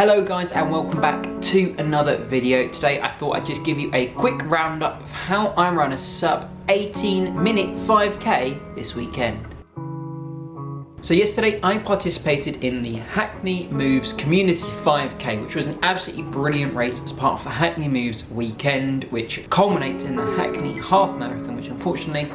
Hello guys and welcome back to another video. Today I thought I'd just give you a quick roundup of how I run a sub 18-minute 5k this weekend. So yesterday I participated in the Hackney Moves Community 5k, which was an absolutely brilliant race as part of the Hackney Moves weekend, which culminates in the Hackney Half Marathon, which unfortunately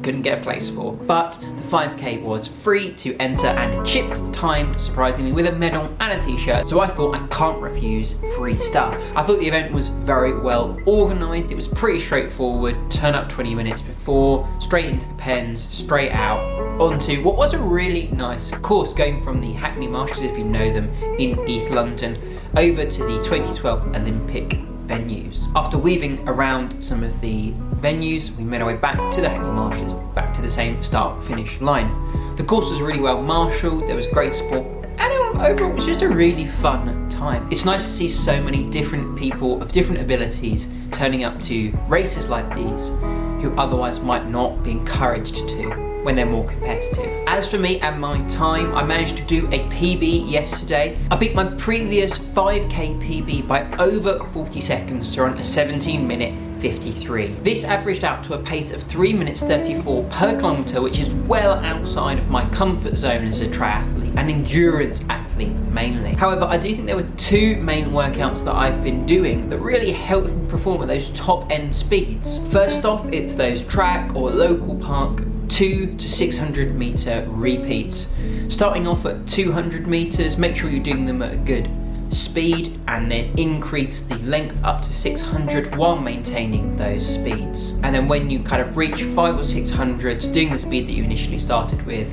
couldn't get a place for. But the 5k was free to enter and chipped time, surprisingly, with a medal and a t-shirt. So I thought I can't refuse free stuff. I thought the event was very well organised. It was pretty straightforward. Turn up 20 minutes before, straight into the pens, straight out onto what was a really nice course, going from the Hackney Marshes, if you know them, in East London, over to the 2012 Olympic venues. After weaving around some of the venues, we made our way back to the Hackney Marshes, back to the same start-finish line. The course was really well marshalled, there was great support, and overall it was just a really fun time. It's nice to see so many different people of different abilities turning up to races like these who otherwise might not be encouraged to when they're more competitive. As for me and my time, I managed to do a PB yesterday. I beat my previous 5k PB by over 40 seconds to run a 17-minute 53. This averaged out to a pace of 3 minutes 34 per kilometre, which is well outside of my comfort zone as a triathlete, an endurance athlete mainly. However, I do think there were two main workouts that I've been doing that really helped me perform at those top end speeds. First off, it's those track or local park 200 to 600 metre repeats. Starting off at 200 metres, make sure you're doing them at a good speed and then increase the length up to 600 while maintaining those speeds. And then when you kind of reach 500 or 600s, doing the speed that you initially started with,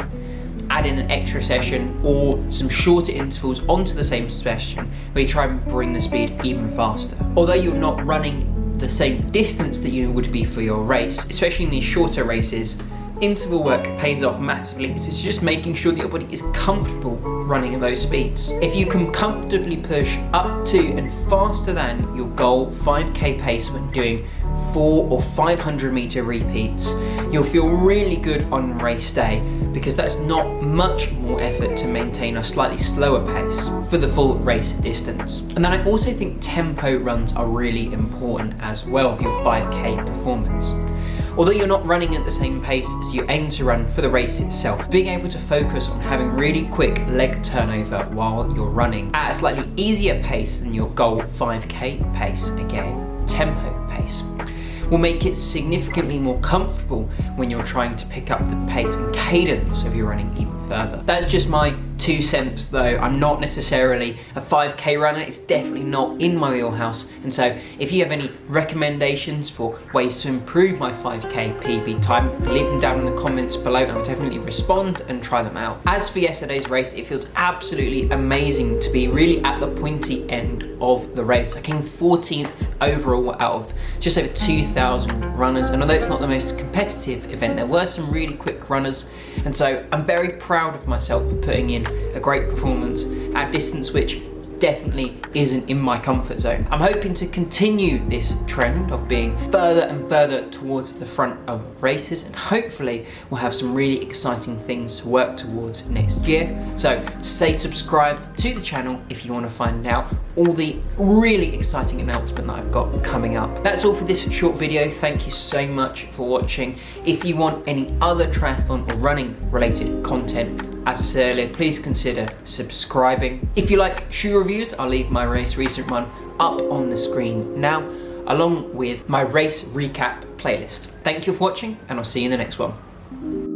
add in an extra session or some shorter intervals onto the same session where you try and bring the speed even faster. Although you're not running the same distance that you would be for your race, especially in these shorter races, interval work pays off massively. It's just making sure that your body is comfortable running at those speeds. If you can comfortably push up to and faster than your goal 5k pace when doing 400 or 500 metre repeats, you'll feel really good on race day, because that's not much more effort to maintain a slightly slower pace for the full race distance. And then I also think tempo runs are really important as well for your 5k performance. Although you're not running at the same pace as you aim to run for the race itself, being able to focus on having really quick leg turnover while you're running at a slightly easier pace than your goal 5k pace, again, tempo pace, will make it significantly more comfortable when you're trying to pick up the pace and cadence of your running even further. That's just my 2 cents though. I'm not necessarily a 5k runner. It's definitely not in my wheelhouse. And so if you have any recommendations for ways to improve my 5k PB time, leave them down in the comments below and I'll definitely respond and try them out. As for yesterday's race, it feels absolutely amazing to be really at the pointy end of the race. I came 14th overall out of just over 2,000 runners, and although it's not the most competitive event, there were some really quick runners, and so I'm very proud of myself for putting in a great performance at a distance which definitely isn't in my comfort zone. I'm hoping to continue this trend of being further and further towards the front of races, and hopefully we'll have some really exciting things to work towards next year. So stay subscribed to the channel if you want to find out all the really exciting announcement that I've got coming up. That's all for this short video. Thank you so much for watching. If you want any other triathlon or running related content, as I said earlier, please consider subscribing. If you like shoe reviews, I'll leave my race recent one up on the screen now, along with my race recap playlist. Thank you for watching, and I'll see you in the next one.